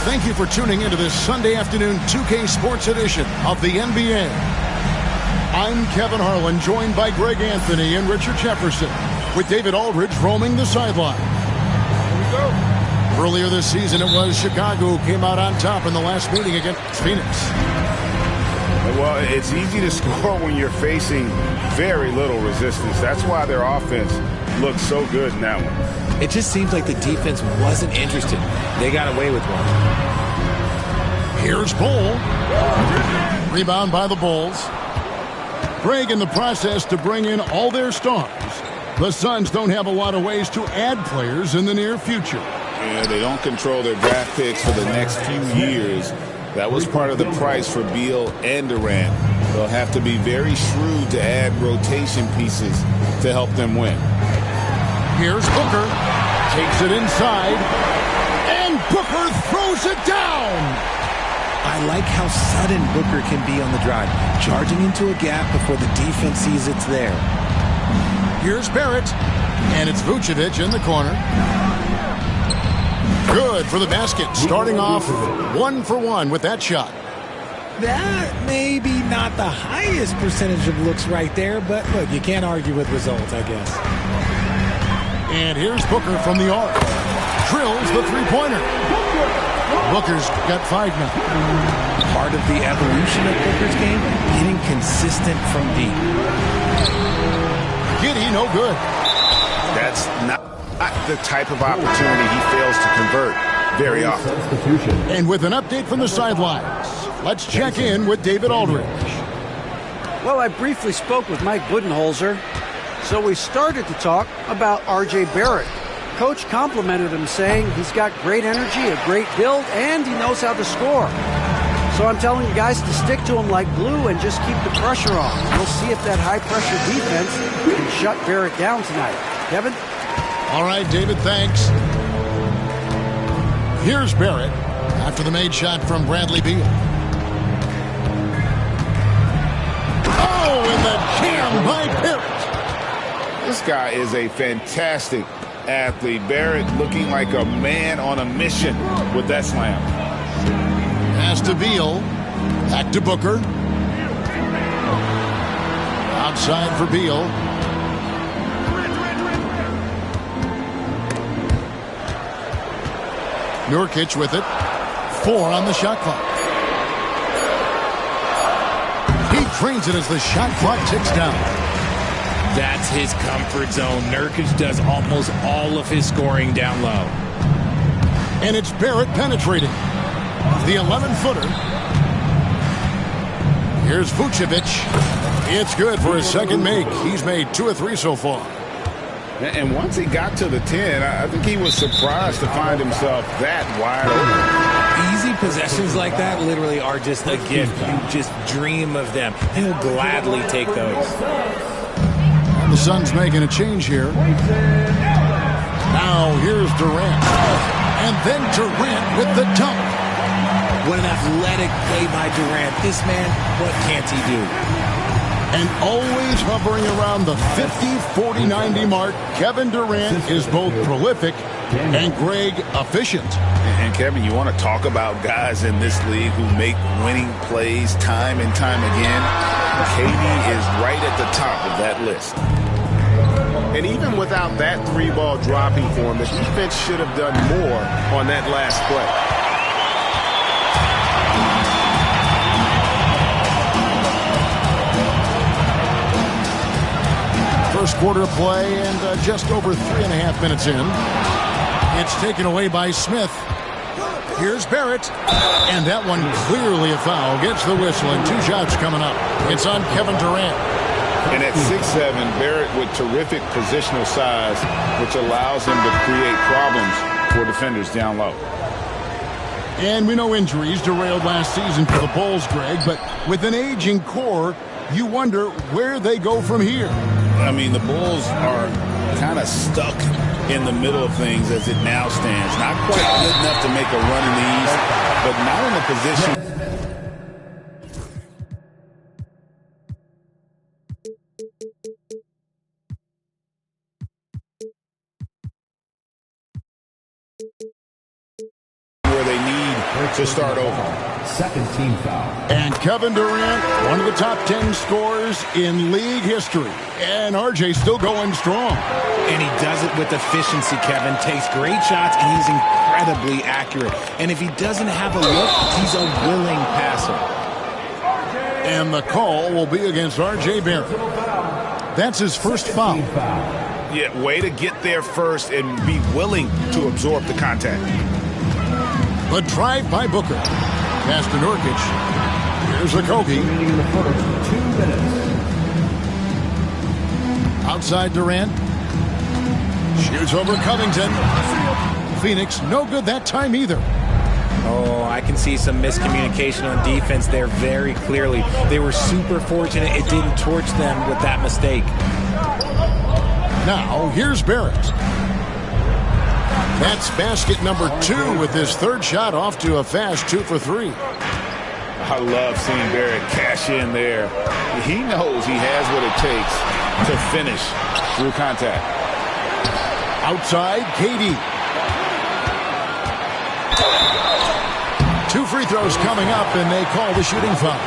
Thank you for tuning into this Sunday afternoon 2K Sports edition of the NBA. I'm Kevin Harlan, joined by Greg Anthony and Richard Jefferson, with David Aldridge roaming the sideline. Here we go. Earlier this season, it was Chicago who came out on top in the last meeting against Phoenix. Well, it's easy to score when you're facing very little resistance. That's why their offense looks so good in that one. It just seems like the defense wasn't interested. They got away with one. Here's Bull. Rebound by the Bulls. Greg in the process to bring in all their stars. The Suns don't have a lot of ways to add players in the near future. Yeah, they don't control their draft picks for the next few years. That was part of the price for Beal and Durant. They'll have to be very shrewd to add rotation pieces to help them win. Here's Booker. Takes it inside. And Booker throws it down. I like how sudden Booker can be on the drive, charging into a gap before the defense sees it's there. Here's Barrett. And it's Vucevic in the corner. Good for the basket. Starting off 1 for 1 with that shot. That may be not the highest percentage of looks right there, but look, you can't argue with results, I guess. And here's Booker from the arc. Drills the three-pointer. Booker's got 5 now. Part of the evolution of Booker's game, getting consistent from deep. Giddy, no good. That's not the type of opportunity he fails to convert very often. And with an update from the sidelines, let's check in with David Aldridge. Well, I briefly spoke with Mike Budenholzer. So we started to talk about R.J. Barrett. Coach complimented him, saying he's got great energy, a great build, and he knows how to score. So I'm telling you guys to stick to him like glue and just keep the pressure on. We'll see if that high-pressure defense can shut Barrett down tonight. Kevin? All right, David, thanks. Here's Barrett after the made shot from Bradley Beal. Oh, and the jam by Barrett. This guy is a fantastic athlete. Barrett looking like a man on a mission with that slam. Pass to Beal. Back to Booker. Outside for Beal. Nurkic with it. 4 on the shot clock. He drains it as the shot clock ticks down. That's his comfort zone. Nurkic does almost all of his scoring down low. And it's Barrett penetrating. The 11-footer. Here's Vucevic. It's good for his second make. He's made 2 or 3 so far. And once he got to the 10, I think he was surprised to find himself that wide open. Easy possessions like that literally are just a gift. You just dream of them. He'll gladly take those. The Suns making a change here. Now here's Durant. And then Durant with the dunk. What an athletic play by Durant. This man, what can't he do? And always hovering around the 50, 40, 90 mark, Kevin Durant is both prolific and, Greg, efficient. And Kevin, you want to talk about guys in this league who make winning plays time and time again? KD is right at the top of that list. And even without that three-ball dropping for him, the defense should have done more on that last play. First quarter play and just over 3.5 minutes in. It's taken away by Smith. Here's Barrett. And that one clearly a foul. Gets the whistle and 2 shots coming up. It's on Kevin Durant. And at 6'7", Barrett with terrific positional size, which allows him to create problems for defenders down low. And we know injuries derailed last season for the Bulls, Greg, but with an aging core, you wonder where they go from here. I mean, the Bulls are kind of stuck in the middle of things as it now stands. Not quite good enough to make a run in the East, but not in a position. Where they need to start over. Second team foul. And Kevin Durant, one of the top 10 scorers in league history. And RJ still going strong. And he does it with efficiency, Kevin. Takes great shots, and he's incredibly accurate. And if he doesn't have a look, he's a willing passer. And the call will be against RJ Barrett. That's his first foul. Yeah, way to get there first and be willing to absorb the contact. The drive by Booker. Pass to Nurkic. Here's Okogie. In the first 2 minutes. Outside Durant. Shoots over Covington. Phoenix, no good that time either. Oh, I can see some miscommunication on defense there very clearly. They were super fortunate it didn't torch them with that mistake. Now, here's Barrett. That's basket number 2 with his third shot off to a fast 2 for 3. I love seeing Barrett cash in there. He knows he has what it takes to finish through contact. Outside, KD. 2 free throws coming up, and they call the shooting foul.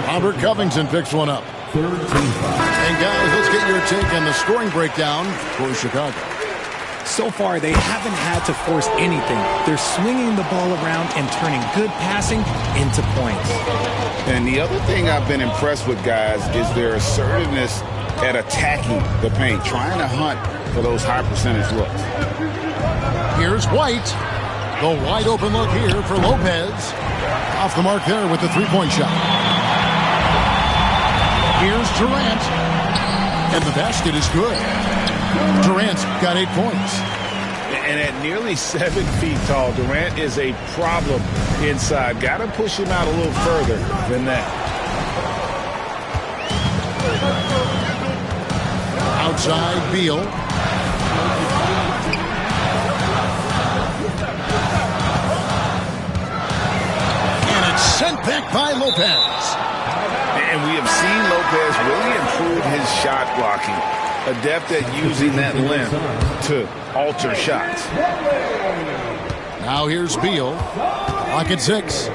Robert Covington picks one up. And guys, let's get your take on the scoring breakdown for Chicago. So far, they haven't had to force anything. They're swinging the ball around and turning good passing into points. And the other thing I've been impressed with, guys, is their assertiveness at attacking the paint, trying to hunt for those high percentage looks. Here's White. The wide open look here for Lopez. Off the mark there with the three-point shot. Here's Durant. And the basket is good. Durant's got 8 points. And at nearly 7 feet tall, Durant is a problem inside. Got to push him out a little further than that. Outside, Beal. And it's sent back by Lopez. And we have seen Lopez really improve his shot blocking. Adept at using that length to alter shots. Now here's Beal. Lock at 6.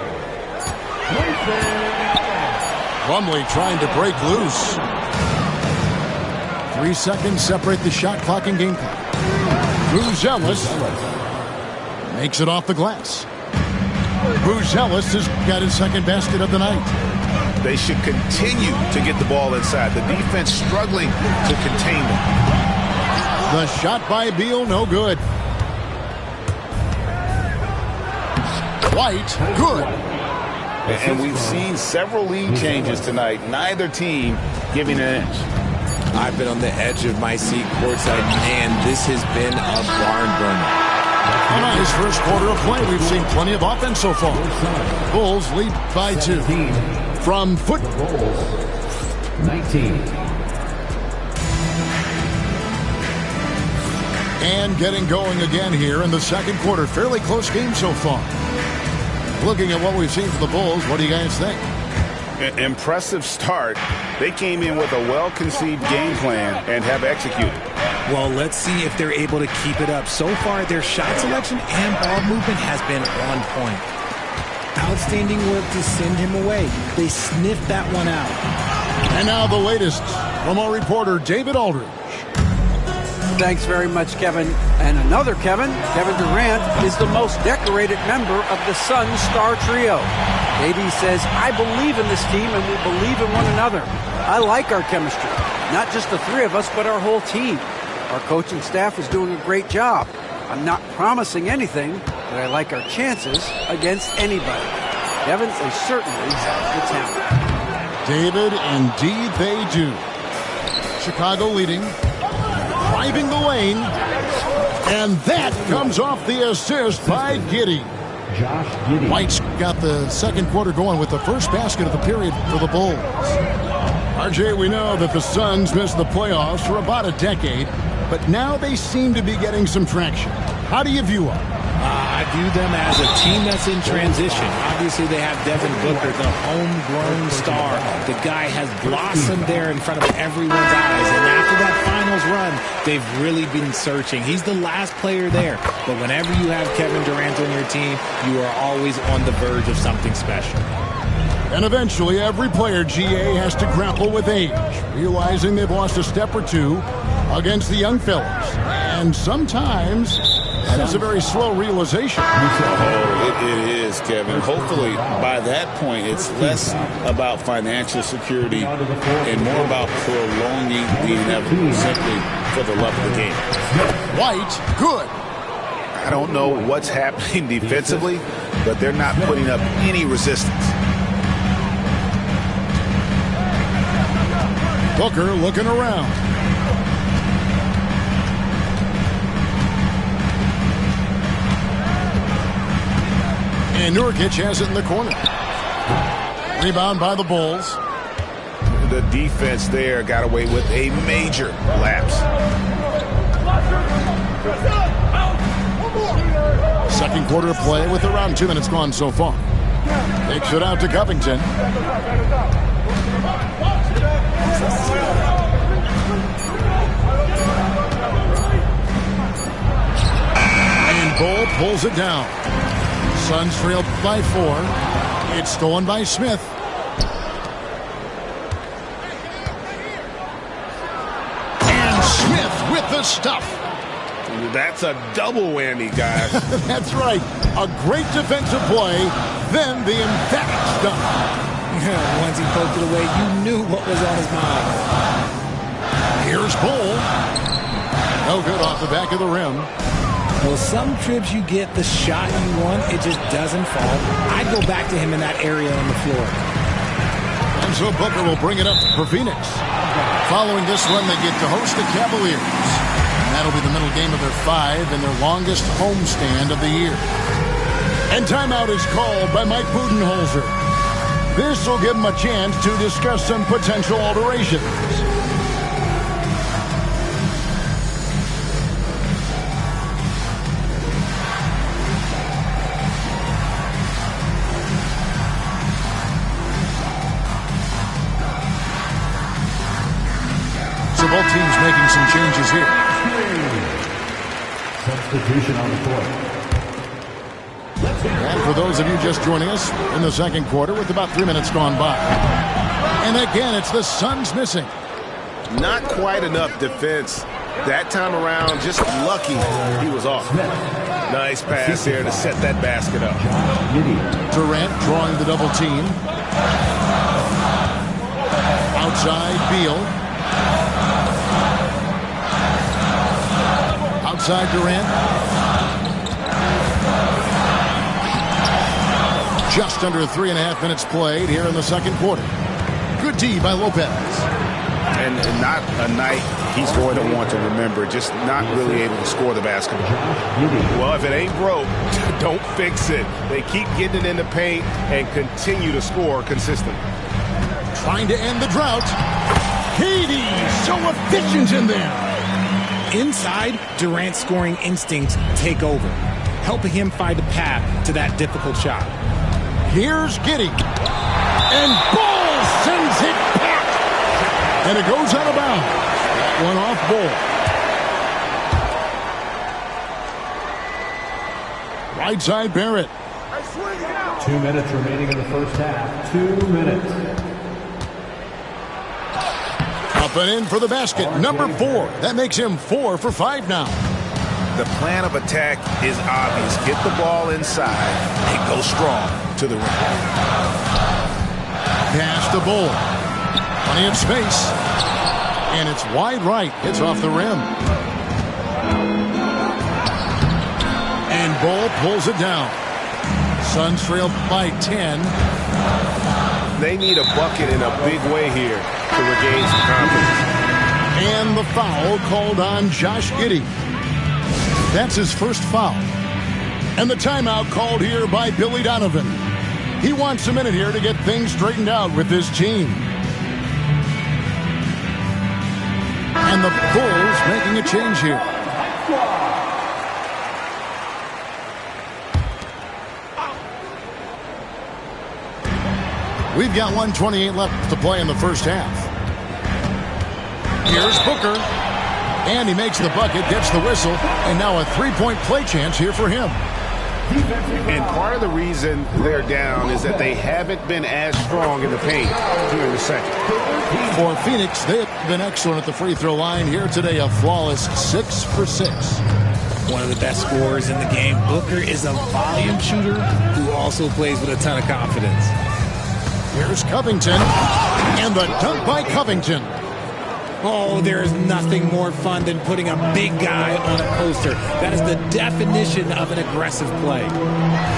Plumlee trying to break loose. 3 seconds separate the shot clock and game clock. Buzelis makes it off the glass. Buzelis has got his second basket of the night. They should continue to get the ball inside. The defense struggling to contain them. The shot by Beal, no good. White, good. And we've seen several lead changes tonight. Neither team giving an inch. I've been on the edge of my seat courtside. Man, this has been a barn burner. A nice first quarter of play. We've seen plenty of offense so far. Bulls lead by 2. From football, 19. And getting going again here in the second quarter. Fairly close game so far. Looking at what we've seen from the Bulls, what do you guys think? Impressive start. They came in with a well-conceived game plan and have executed. Well, let's see if they're able to keep it up. So far, their shot selection and ball movement has been on point. Outstanding work to send him away. They sniffed that one out. And now the latest from our reporter, David Aldridge. Thanks very much, Kevin. And another Kevin Durant, is the most decorated member of the Suns star trio. AD says, I believe in this team and we believe in one another. I like our chemistry. Not just the three of us, but our whole team. Our coaching staff is doing a great job. I'm not promising anything, but I like our chances against anybody. Kevin, they certainly have the talent. David, indeed they do. Chicago leading. Driving the lane, and that comes off the assist by Giddey. White's got the second quarter going with the first basket of the period for the Bulls. RJ, we know that the Suns missed the playoffs for about a decade, but now they seem to be getting some traction. How do you view them? I view them as a team that's in transition. Obviously, they have Devin Booker, the homegrown star. The guy has blossomed there in front of everyone's eyes. And after that finals run, they've really been searching. He's the last player there. But whenever you have Kevin Durant on your team, you are always on the verge of something special. And eventually, every player, GA, has to grapple with age, realizing they've lost a step or two against the young fellas. And sometimes that is a very slow realization. Oh, it is, Kevin. Hopefully, by that point, it's less about financial security and more about prolonging the inevitable, simply for the love of the game. White, good. I don't know what's happening defensively, but they're not putting up any resistance. Booker looking around. And Nurkic has it in the corner. Rebound by the Bulls. The defense there got away with a major lapse. Second quarter of play with around 2 minutes gone so far. Takes it out to Covington. And Bull pulls it down. Suns trailed by 4. It's stolen by Smith. And Smith with the stuff. That's a double whammy, guys. That's right. A great defensive play, then the emphatic stuff. Once he poked it away, you knew what was on his mind. Here's Bull. No good off the back of the rim. Well, some trips you get the shot you want, it just doesn't fall. I'd go back to him in that area on the floor. And so Booker will bring it up for Phoenix. Following this run, they get to host the Cavaliers. And that'll be the middle game of their 5 and their longest homestand of the year. And timeout is called by Mike Budenholzer. This will give him a chance to discuss some potential alterations. So both teams making some changes here. Substitution on the court. And for those of you just joining us in the second quarter with about 3 minutes gone by. And again, it's the Suns missing. Not quite enough defense. That time around, just lucky he was off. Nice pass here to set that basket up. Durant drawing the double team. Outside, Beal. Outside, Durant. Just under 3.5 minutes played here in the second quarter. Good D by Lopez. And not a night he's going to want to remember, just not really able to score the basketball. Well, if it ain't broke, don't fix it. They keep getting it in the paint and continue to score consistently. Trying to end the drought. Katie, so efficient in there. Inside, Durant's scoring instincts take over, helping him find a path to that difficult shot. Here's Giddey. And Bull sends it back. And it goes out of bounds. That one off Bull. Right side, Barrett. 2 minutes remaining in the first half. 2 minutes. Up and in for the basket. Number 4. That makes him 4 for 5 now. The plan of attack is obvious. Get the ball inside and go strong to the rim. Pass to Bull. Plenty of space. And it's wide right. It's off the rim. And Bull pulls it down. Suns trail by 10. They need a bucket in a big way here to regain some confidence. And the foul called on Josh Giddey. That's his first foul. And the timeout called here by Billy Donovan. He wants a minute here to get things straightened out with his team. And the Bulls making a change here. We've got 1:28 left to play in the first half. Here's Booker. And he makes the bucket, gets the whistle, and now a three-point play chance here for him. And part of the reason they're down is that they haven't been as strong in the paint here in the second. For Phoenix, they've been excellent at the free throw line here today, a flawless 6 for 6. One of the best scorers in the game. Booker is a volume shooter who also plays with a ton of confidence. Here's Covington, and the dunk by Covington. Oh, there's nothing more fun than putting a big guy on a poster. That is the definition of an aggressive play.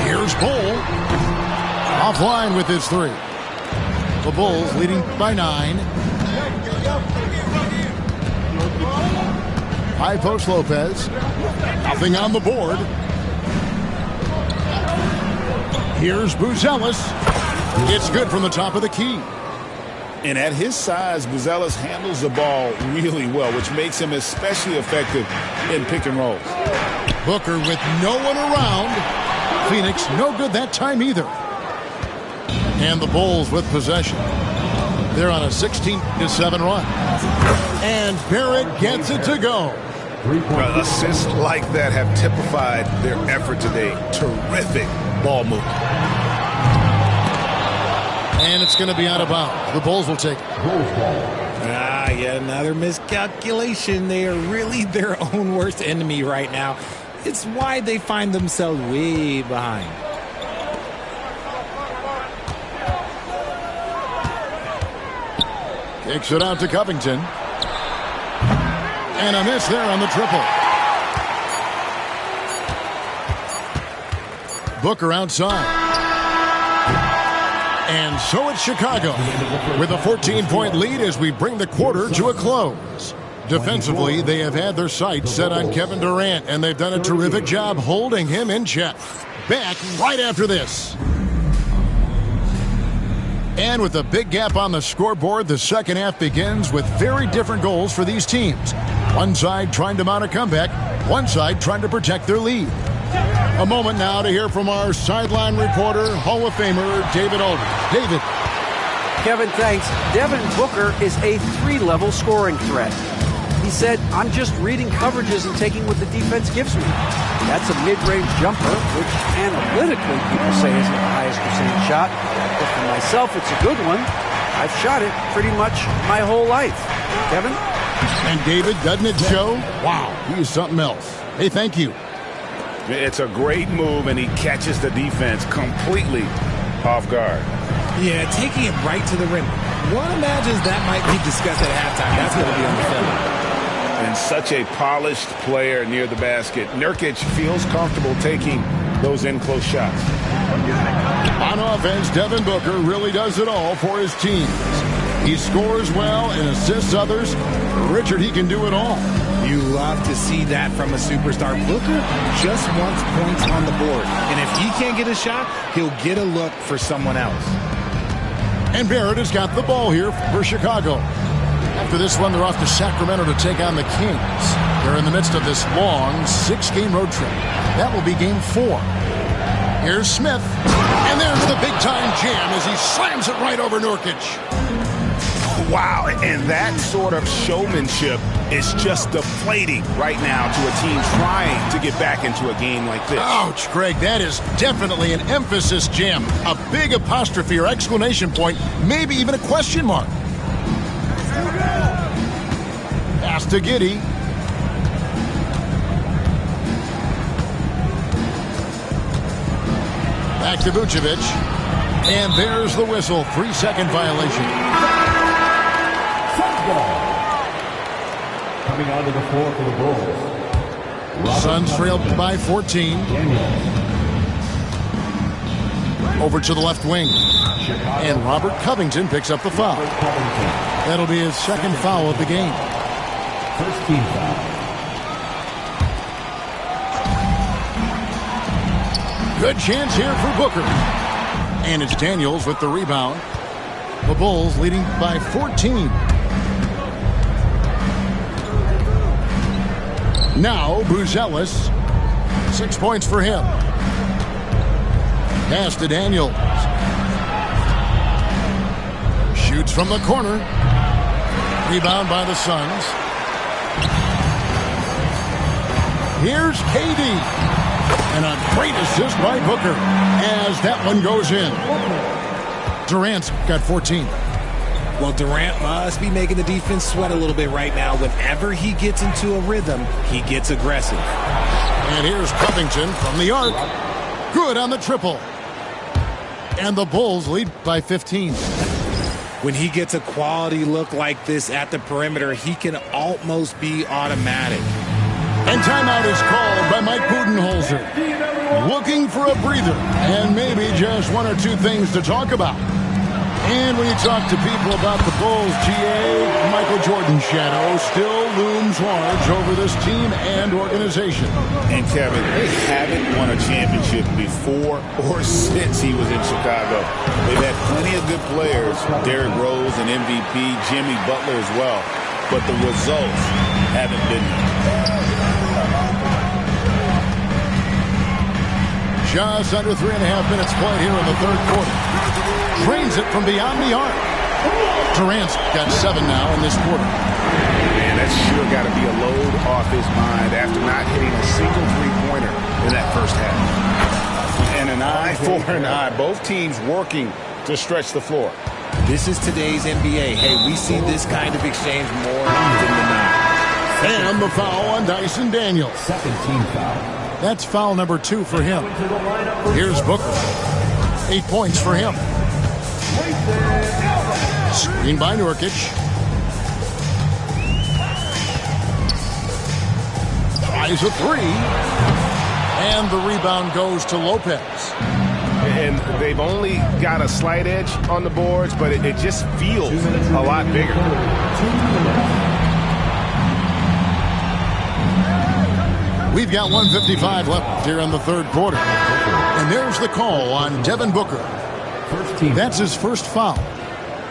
Here's Bull. Offline with his 3. The Bulls leading by 9. High post Lopez. Nothing on the board. Here's Buzelis. It's good from the top of the key. And at his size, Buzelis handles the ball really well, which makes him especially effective in pick and rolls. Booker with no one around. Phoenix no good that time either. And the Bulls with possession. They're on a 16-7 run. And Barrett gets it to go. Assists like that have typified their effort today. Terrific ball movement. And it's going to be out of bounds. The Bulls will take it. Yet another miscalculation. They are really their own worst enemy right now. It's why they find themselves way behind. Kicks it out to Covington. And a miss there on the triple. Booker outside. And so it's Chicago with a 14-point lead as we bring the quarter to a close. Defensively, they have had their sights set on Kevin Durant, and they've done a terrific job holding him in check. Back right after this. And with a big gap on the scoreboard, the second half begins with very different goals for these teams. One side trying to mount a comeback, one side trying to protect their lead. A moment now to hear from our sideline reporter, Hall of Famer David Aldridge. David. Kevin, thanks. Devin Booker is a 3-level scoring threat. He said, I'm just reading coverages and taking what the defense gives me. That's a mid-range jumper, which analytically people say isn't the highest percentage shot. But for myself, it's a good one. I've shot it pretty much my whole life. Kevin? And David, doesn't it show? Wow, he's something else. Hey, thank you. It's a great move, and he catches the defense completely off guard. Yeah, taking it right to the rim. One imagines that might be discussed at halftime. That's going to be on the film. And such a polished player near the basket. Nurkic feels comfortable taking those in-close shots. On offense, Devin Booker really does it all for his teams. He scores well and assists others. Richard, he can do it all. You love to see that from a superstar. Booker just wants points on the board. And if he can't get a shot, he'll get a look for someone else. And Barrett has got the ball here for Chicago. After this one, they're off to Sacramento to take on the Kings. They're in the midst of this long 6-game road trip. That will be game 4. Here's Smith. And there's the big-time jam as he slams it right over Nurkic. Wow, and that sort of showmanship is just deflating right now to a team trying to get back into a game like this. Ouch, Greg, that is definitely an emphasis jam. A big apostrophe or exclamation point, maybe even a question mark. Pass to Giddey. Back to Vucevic. And there's the whistle. 3-second violation. Coming onto the floor for the Bulls. Suns trailed by 14. Over to the left wing. And Robert Covington picks up the foul. That'll be his second foul of the game. First team foul. Good chance here for Booker. And it's Daniels with the rebound. The Bulls leading by 14. Now, Buzelis. 6 points for him. Pass to Daniels. Shoots from the corner. Rebound by the Suns. Here's KD. And a great assist by Booker as that one goes in. Durant's got 14. Well, Durant must be making the defense sweat a little bit right now. Whenever he gets into a rhythm, he gets aggressive. And here's Covington from the arc. Good on the triple. And the Bulls lead by 15. When he gets a quality look like this at the perimeter, he can almost be automatic. And timeout is called by Mike Budenholzer. Looking for a breather and maybe just one or two things to talk about. And when you talk to people about the Bulls, GA, Michael Jordan's shadow still looms large over this team and organization. And Kevin, they haven't won a championship before or since he was in Chicago. They've had plenty of good players, Derrick Rose and MVP, Jimmy Butler as well. But the results haven't been there. Just under 3.5 minutes played here in the third quarter. Drains it from beyond the arc. Durant's got 7 now in this quarter. Man, that's sure got to be a load off his mind after not hitting a single three-pointer in that first half. And an eye for an eye. Both teams working to stretch the floor. This is today's NBA. Hey, we see this kind of exchange more often than not. And the foul on Dyson Daniels. Second team foul. That's foul number 2 for him. Here's Booker. 8 points for him. Screen by Nurkic. Tries a 3. And the rebound goes to Lopez. And they've only got a slight edge on the boards, but it just feels a lot bigger. We've got 1:55 left here in the third quarter. And there's the call on Devin Booker. First team. That's his first foul.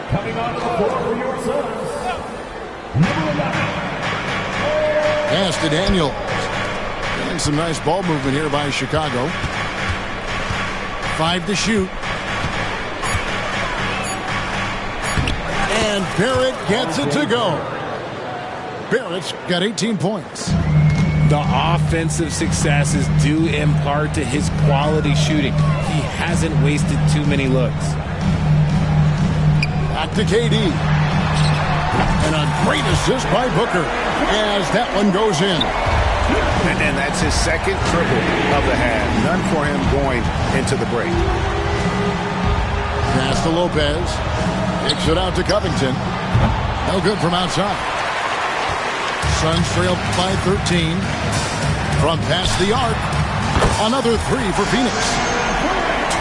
Coming onto the floor for your Suns. Number 11. Pass to Daniels. And some nice ball movement here by Chicago. 5 to shoot. And Barrett gets it to go. Barrett's got 18 points. The offensive success is due in part to his quality shooting. He hasn't wasted too many looks. Back to KD. And a great assist by Booker as that one goes in. And then that's his second triple of the half. None for him going into the break. Pass to Lopez. Kicks it out to Covington. No good from outside. Suns trail by 13. From past the arc. Another 3 for Phoenix.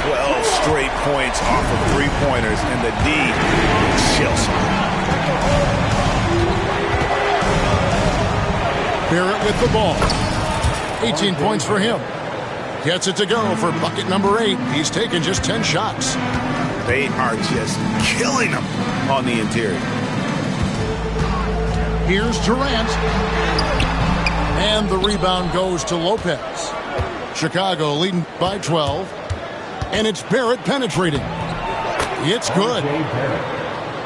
12 straight points off of three-pointers, and the D chills. Barrett with the ball. 18 points for him. Gets it to go for bucket number 8. He's taken just 10 shots. They are just killing them on the interior. Here's Durant. And the rebound goes to Lopez. Chicago leading by 12. And it's Barrett penetrating. It's good.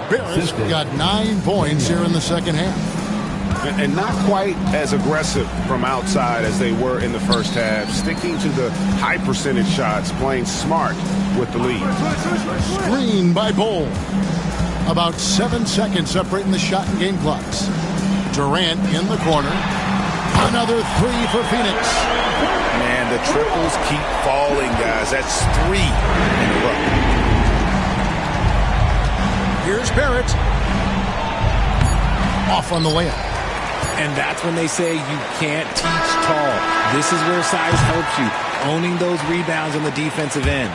Barrett's got 9 points here in the second half. And not quite as aggressive from outside as they were in the first half. Sticking to the high percentage shots, playing smart with the lead. Screen by Bol. About 7 seconds separating the shot and game clocks. Durant in the corner. Another 3 for Phoenix. Man, the triples keep falling, guys. That's 3 in a row. Here's Barrett. Off on the layup. And that's when they say you can't teach tall. This is where size helps you, owning those rebounds on the defensive end.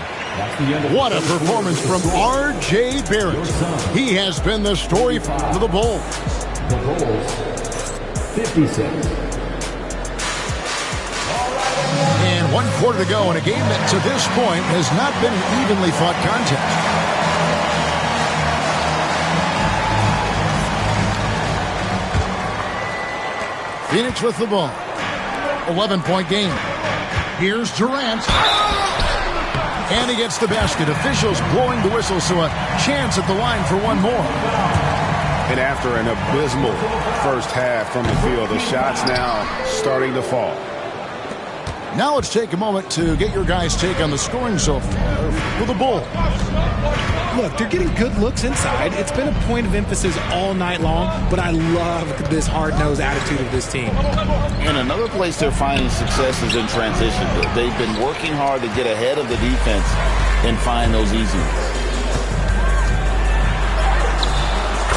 What a performance from R.J. Barrett. He has been the story for the Bulls. The Bulls, 56. And 1 quarter to go in a game that to this point has not been an evenly fought contest. Phoenix with the ball. 11-point game. Here's Durant. And he gets the basket. Officials blowing the whistle, so a chance at the line for one more. And after an abysmal first half from the field, the shots now starting to fall. Now let's take a moment to get your guys' take on the scoring so far for the Bulls. Look, they're getting good looks inside. It's been a point of emphasis all night long, but I love this hard-nosed attitude of this team. And another place they're finding success is in transition. They've been working hard to get ahead of the defense and find those easy ones.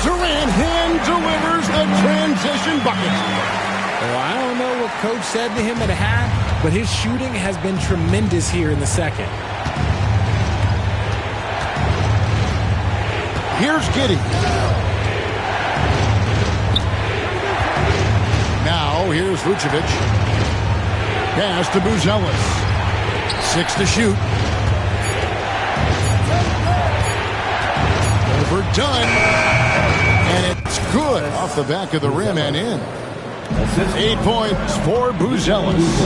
Durant hand delivers the transition bucket. Well, I don't know what Coach said to him at half, but his shooting has been tremendous here in the second. Here's Giddey. Now here's Vucevic. Pass to Buzelis. 6 to shoot. Overdone. And it's good off the back of the rim and in. 8 points for Buzelis.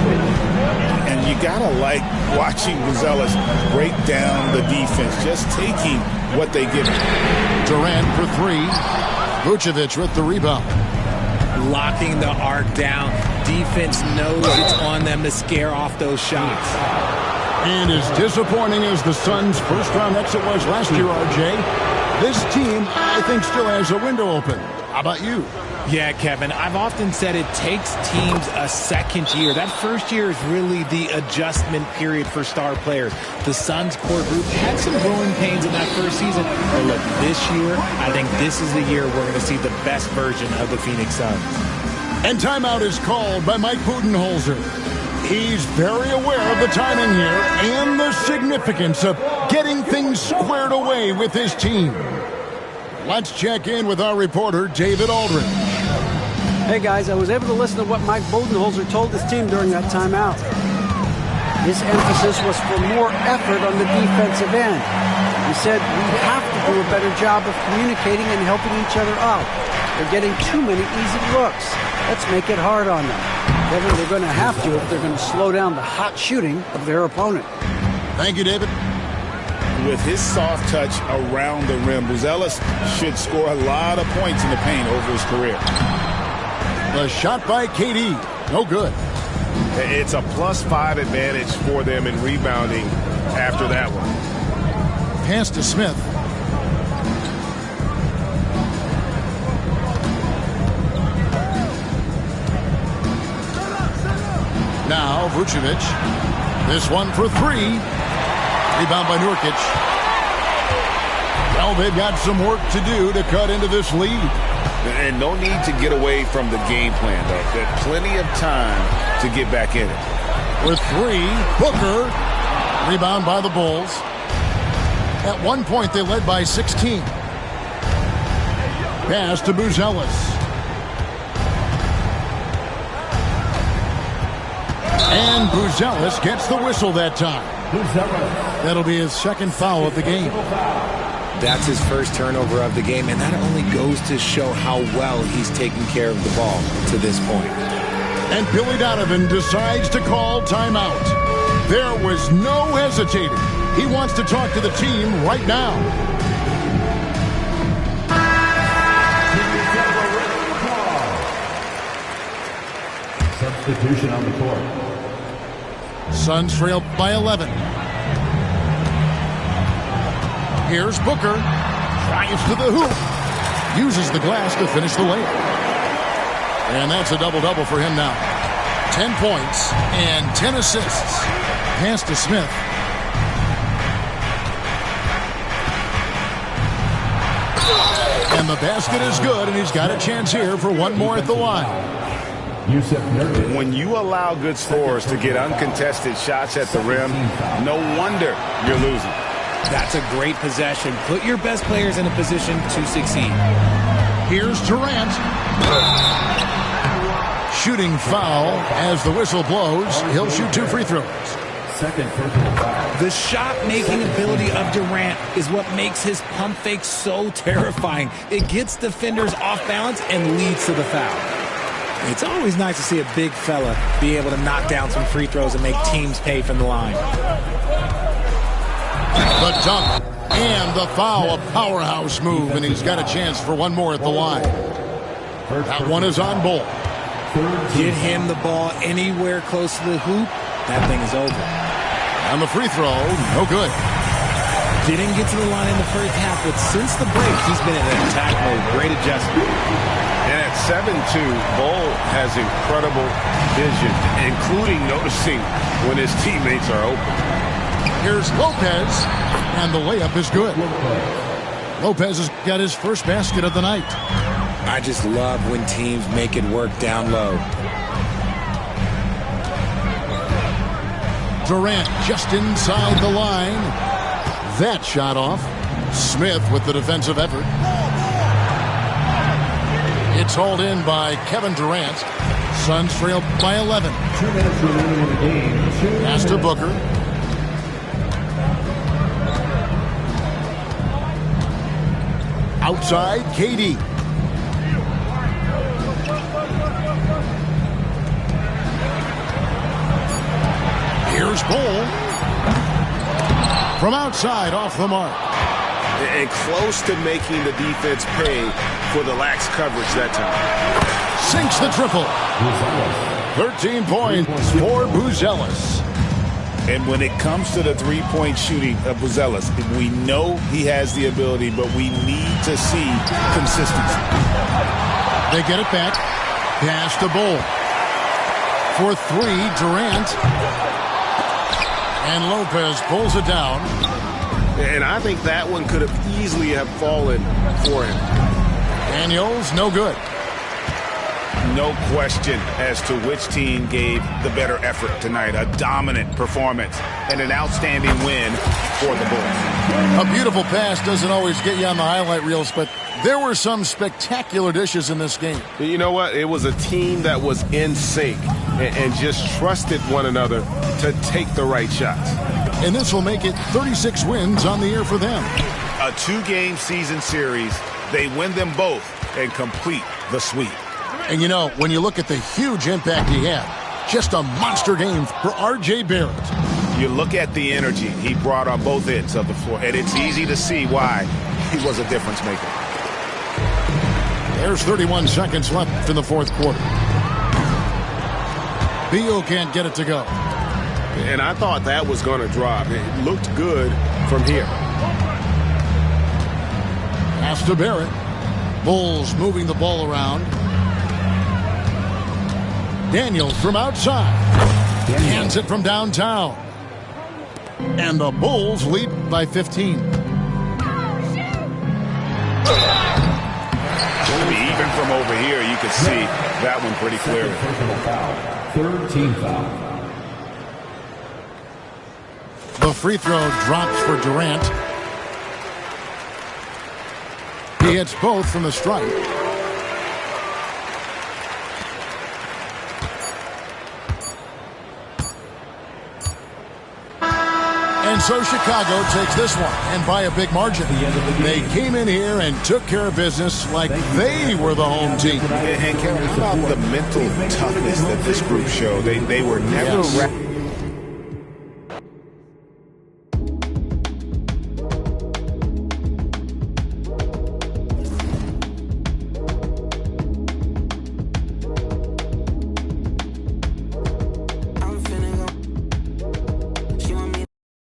And you gotta like watching Buzelis break down the defense, just taking what they give him. Durant for 3. Vucevic with the rebound. Locking the arc down. Defense knows it's on them to scare off those shots. And as disappointing as the Suns' first-round exit was last year, RJ, this team, I think, still has a window open. How about you? Yeah, Kevin, I've often said it takes teams a second year. That first year is really the adjustment period for star players. The Suns core group had some growing pains in that first season. But look, this year, I think this is the year we're going to see the best version of the Phoenix Suns. And timeout is called by Mike Budenholzer. He's very aware of the timing here and the significance of getting things squared away with his team. Let's check in with our reporter, David Aldridge. Hey guys, I was able to listen to what Mike Budenholzer told his team during that timeout. His emphasis was for more effort on the defensive end. He said we have to do a better job of communicating and helping each other out. They're getting too many easy looks. Let's make it hard on them. Kevin, they're going to have to if they're going to slow down the hot shooting of their opponent. Thank you, David. With his soft touch around the rim, Buzelis should score a lot of points in the paint over his career. The shot by KD. No good. It's a +5 advantage for them in rebounding after that one. Pass to Smith. Now Vucevic. This one for 3. Rebound by Nurkic. Well, they've got some work to do to cut into this lead. And no need to get away from the game plan, though. There's plenty of time to get back in it. With 3, Booker. Rebound by the Bulls. At one point, they led by 16. Pass to Buzelis. And Buzelis gets the whistle that time. That'll be his second foul of the game. That's his first turnover of the game, and that only goes to show how well he's taking care of the ball to this point. And Billy Donovan decides to call timeout. There was no hesitating. He wants to talk to the team right now. Substitution on the court. Suns trail by 11. Here's Booker. Drives to the hoop. Uses the glass to finish the layup. And that's a double-double for him now. 10 points and 10 assists. Pass to Smith. And the basket is good, and he's got a chance here for one more at the line. When you allow good scorers to get uncontested shots at the rim, no wonder you're losing. That's a great possession. Put your best players in a position to succeed. Here's Durant. Shooting foul as the whistle blows. He'll shoot 2 free throws. Second personal foul. The shot-making ability of Durant is what makes his pump fake so terrifying. It gets defenders off balance and leads to the foul. It's always nice to see a big fella be able to knock down some free throws and make teams pay from the line. The dunk and the foul, a powerhouse move, and he's got a chance for one more at the line. That one is on Bull. Get him the ball anywhere close to the hoop, that thing is over. And the free throw, no good. Didn't get to the line in the first half, but since the break, he's been in an attack mode. Great adjustment. And at 7'2", Bull has incredible vision, including noticing when his teammates are open. Here's Lopez, and the layup is good. Lopez has got his first basket of the night. I just love when teams make it work down low. Durant just inside the line. That shot off. Smith with the defensive effort. It's hauled in by Kevin Durant. Suns trail by 11. 2 minutes remaining in the game. Pass to Booker. Outside, KD. Here's Bull. From outside, off the mark. And close to making the defense pay for the lax coverage that time. Sinks the triple. 13 points for Buzelis. And when it comes to the three-point shooting of Buzelis, we know he has the ability, but we need to see consistency. They get it back. Pass to Bull. For 3, Durant. And Lopez pulls it down. And I think that one could have easily have fallen for him. Daniels, no good. No question as to which team gave the better effort tonight. A dominant performance and an outstanding win for the Bulls. A beautiful pass doesn't always get you on the highlight reels, but there were some spectacular dishes in this game. You know what? It was a team that was in sync and just trusted one another to take the right shots. And this will make it 36 wins on the year for them. A 2-game season series. They win them both and complete the sweep. And you know, when you look at the huge impact he had, just a monster game for R.J. Barrett. You look at the energy he brought on both ends of the floor, and it's easy to see why he was a difference maker. There's 31 seconds left in the fourth quarter. Beal can't get it to go. And I thought that was going to drop. It looked good from here. Pass to Barrett. Bulls moving the ball around. Daniels from outside. Hands it from downtown. And the Bulls lead by 15. Even from over here, you could see that one pretty clearly. Third team foul. The free throw drops for Durant. He hits both from the stripe. And And so Chicago takes this one, and by a big margin. They came in here and took care of business like they were the home team. And Kevin, how about the mental toughness that this group showed? They were never